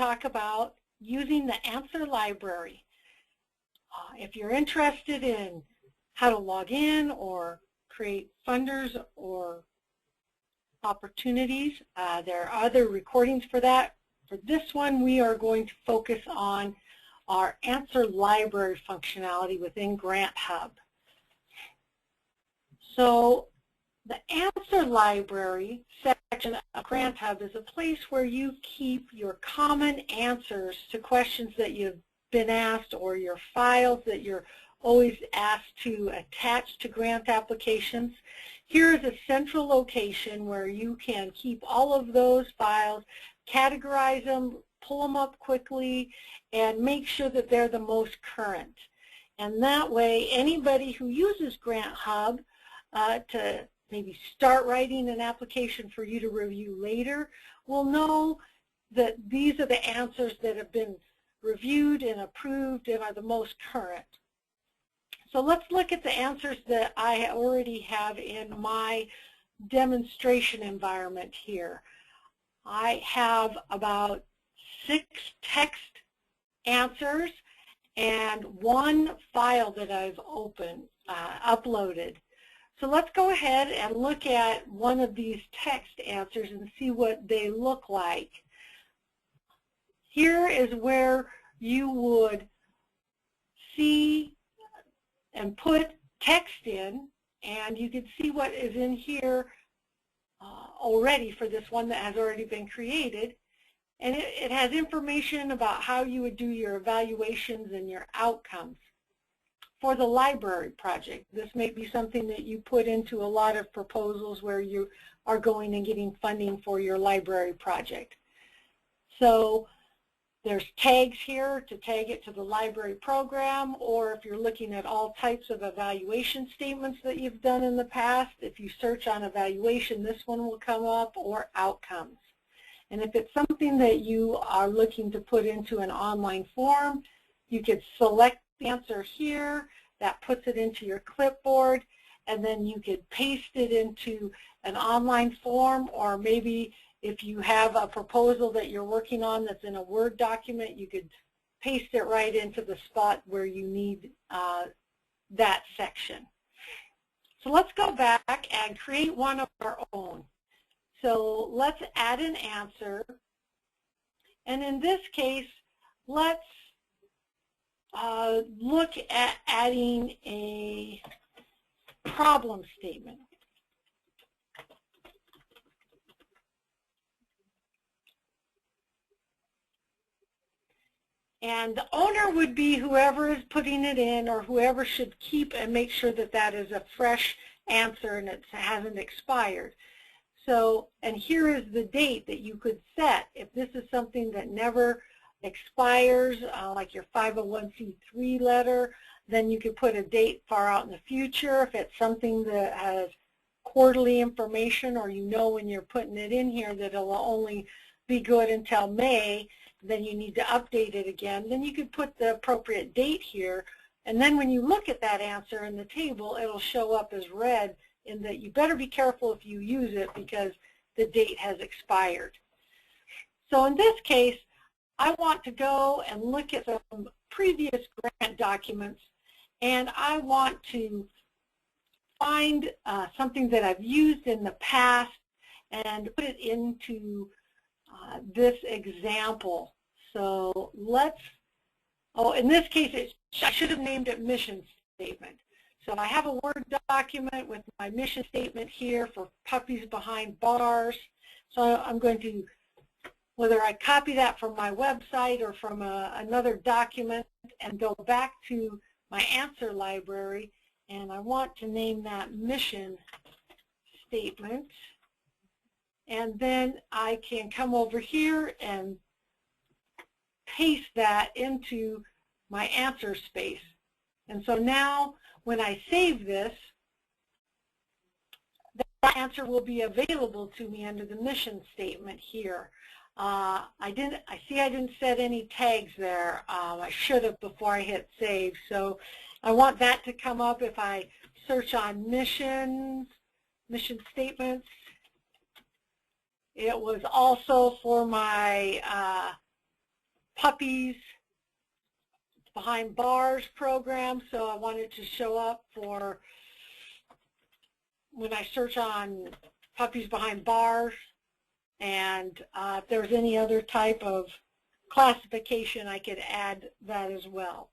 talk about using the answer library. If you're interested in how to log in or create funders or opportunities, there are other recordings for that. For this one, we are going to focus on our answer library functionality within GrantHub. So the answer library section of GrantHub is a place where you keep your common answers to questions that you've been asked, or your files that you're always asked to attach to grant applications. Here is a central location where you can keep all of those files, categorize them, pull them up quickly, and make sure that they're the most current. And that way, anybody who uses GrantHub to maybe start writing an application for you to review later will know that these are the answers that have been reviewed and approved and are the most current. So let's look at the answers that I already have in my demonstration environment here. I have about 6 text answers and 1 file that I've uploaded. So let's go ahead and look at one of these text answers and see what they look like. Here is where you would see and put text in, and you can see what is in here already for this one that has already been created. And it has information about how you would do your evaluations and your outcomes. For the library project, this may be something that you put into a lot of proposals where you are going and getting funding for your library project. So there's tags here to tag it to the library program, or if you're looking at all types of evaluation statements that you've done in the past, if you search on evaluation, this one will come up, or outcomes. And if it's something that you are looking to put into an online form, you could select the answer here, that puts it into your clipboard, and then you could paste it into an online form, or maybe if you have a proposal that you're working on that's in a Word document, you could paste it right into the spot where you need that section. So let's go back and create one of our own. So let's add an answer. And in this case, let's look at adding a problem statement. And the owner would be whoever is putting it in, or whoever should keep and make sure that that is a fresh answer and it hasn't expired. So, and here is the date that you could set. If this is something that never expires, like your 501c3 letter, then you could put a date far out in the future. If it's something that has quarterly information, or you know when you're putting it in here that it'll only be good until May, then you need to update it again, then you could put the appropriate date here, and then when you look at that answer in the table, it'll show up as red, in that you better be careful if you use it because the date has expired. So in this case, I want to go and look at some previous grant documents, and I want to find something that I've used in the past and put it into this example. So let's, in this case, I should have named it mission statement. So I have a Word document with my mission statement here for puppies behind bars. So I'm going to, whether I copy that from my website or from another document, and go back to my answer library, and I want to name that mission statement. And then I can come over here and paste that into my answer space. And so now when I save this, that answer will be available to me under the mission statement here. I see I didn't set any tags there. I should have before I hit save. So I want that to come up if I search on mission statements. It was also for my puppies behind bars program, so I want it to show up for when I search on puppies behind bars, and if there's any other type of classification, I could add that as well.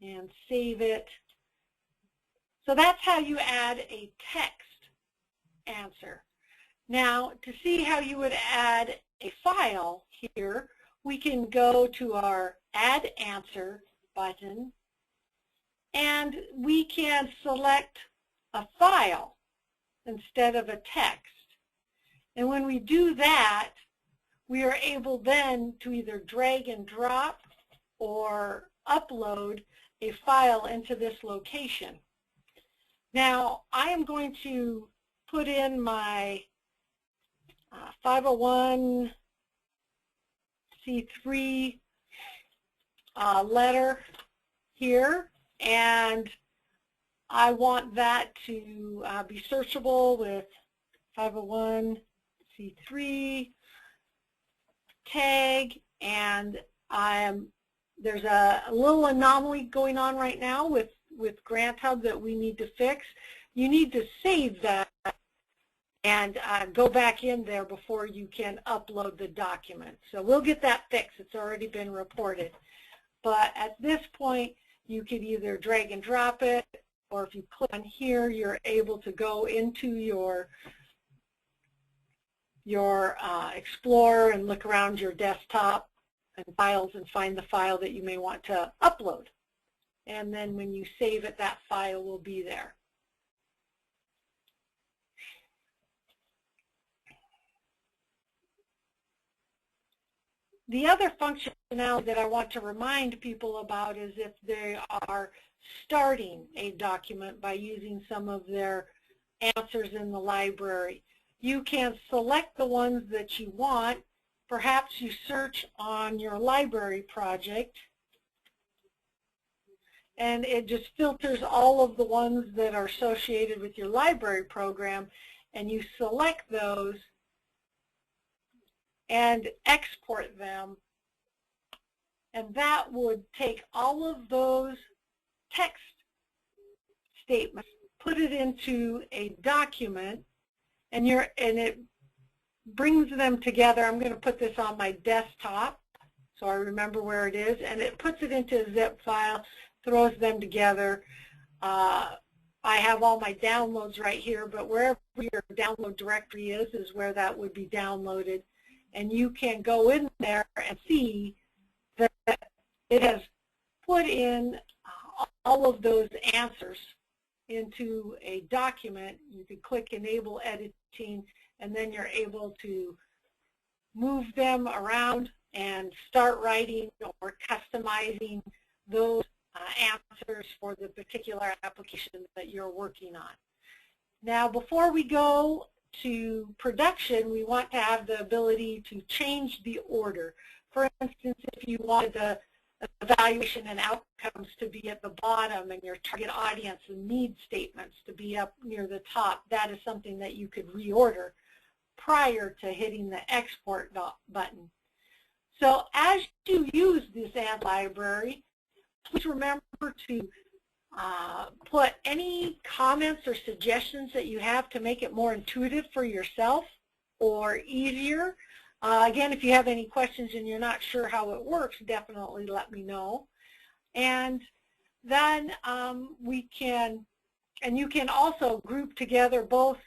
And save it. So that's how you add a text answer. Now, to see how you would add a file here, we can go to our Add Answer button, and we can select a file instead of a text. And when we do that, we are able then to either drag and drop or upload a file into this location. Now, I am going to put in my 501c3 letter here, and I want that to be searchable with 501c3 tag, and there's a little anomaly going on right now with GrantHub that we need to fix. You need to save that and go back in there before you can upload the document. So we'll get that fixed. It's already been reported. But at this point, you can either drag and drop it, or if you click on here, you're able to go into your Explorer and look around your desktop and files and find the file that you may want to upload. And then when you save it, that file will be there. The other functionality that I want to remind people about is if they are starting a document by using some of their answers in the library. You can select the ones that you want. Perhaps you search on your library project, and it just filters all of the ones that are associated with your library program, and you select those and export them, and that would take all of those text statements, put it into a document, and it brings them together. I'm going to put this on my desktop so I remember where it is, and it puts it into a zip file, throws them together. I have all my downloads right here, but wherever your download directory is where that would be downloaded. And you can go in there and see that it has put in all of those answers into a document. You can click Enable Editing, and then you're able to move them around and start writing or customizing those answers for the particular application that you're working on. Now, before we go to production, we want to have the ability to change the order. For instance, if you wanted the evaluation and outcomes to be at the bottom and your target audience and need statements to be up near the top, that is something that you could reorder prior to hitting the export button. So as you use this ad library, please remember to put any comments or suggestions that you have to make it more intuitive for yourself or easier. Again, if you have any questions and you're not sure how it works, definitely let me know. And then you can also group together both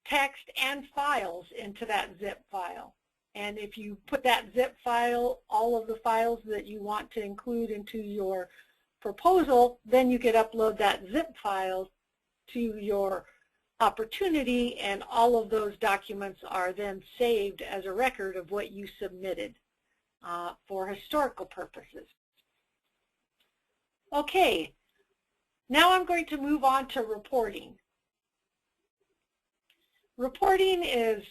text and files into that zip file. And if you put that zip file, all of the files that you want to include into your proposal, then you could upload that zip file to your opportunity, and all of those documents are then saved as a record of what you submitted for historical purposes. Okay, now I'm going to move on to reporting. Reporting is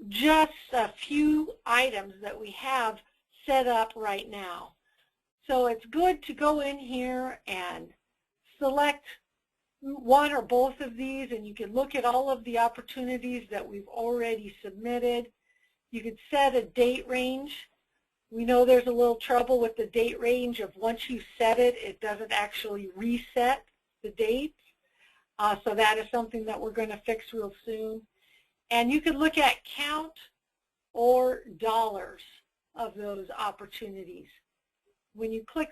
just a few items that we have set up right now. So it's good to go in here and select one or both of these, and you can look at all of the opportunities that we've already submitted. You could set a date range. We know there's a little trouble with the date range of once you set it, it doesn't actually reset the dates. So that is something that we're going to fix real soon. And you could look at count or dollars of those opportunities. When you click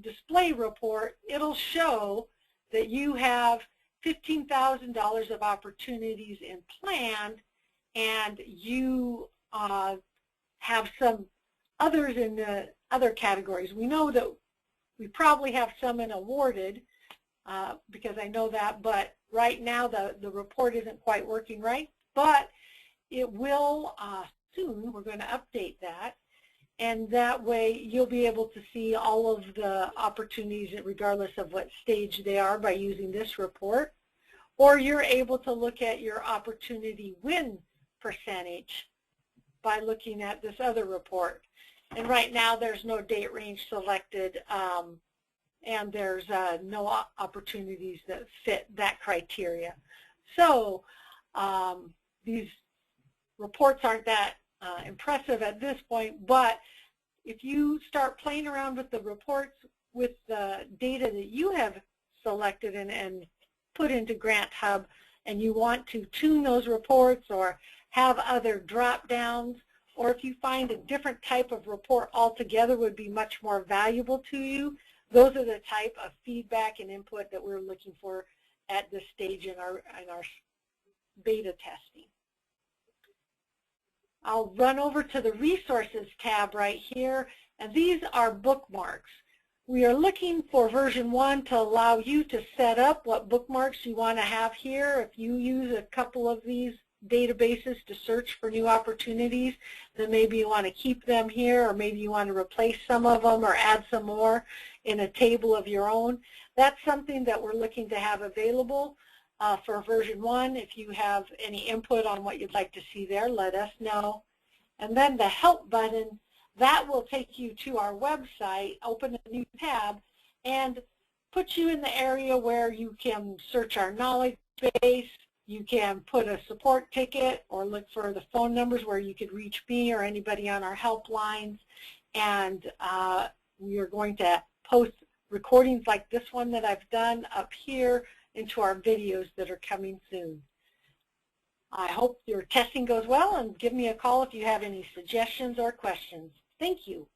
display report, it'll show that you have $15,000 of opportunities in planned, and you have some others in the other categories. We know that we probably have some in awarded because I know that, but right now the report isn't quite working right, but it will soon. We're going to update that, and that way you'll be able to see all of the opportunities regardless of what stage they are by using this report, or you're able to look at your opportunity win percentage by looking at this other report. And right now there's no date range selected, and there's no opportunities that fit that criteria. So these reports aren't that impressive at this point, but if you start playing around with the reports with the data that you have selected and put into GrantHub, and you want to tune those reports or have other drop downs, or if you find a different type of report altogether would be much more valuable to you, those are the type of feedback and input that we're looking for at this stage in our beta testing. I'll run over to the resources tab right here, and these are bookmarks. We are looking for version 1 to allow you to set up what bookmarks you want to have here. If you use a couple of these databases to search for new opportunities, then maybe you want to keep them here, or maybe you want to replace some of them or add some more in a table of your own. That's something that we're looking to have available for version 1. If you have any input on what you'd like to see there, let us know. And then the help button, that will take you to our website, open a new tab, and put you in the area where you can search our knowledge base. You can put a support ticket or look for the phone numbers where you could reach me or anybody on our helplines. And we are going to post recordings like this one that I've done up here into our videos that are coming soon. I hope your testing goes well, and give me a call if you have any suggestions or questions. Thank you.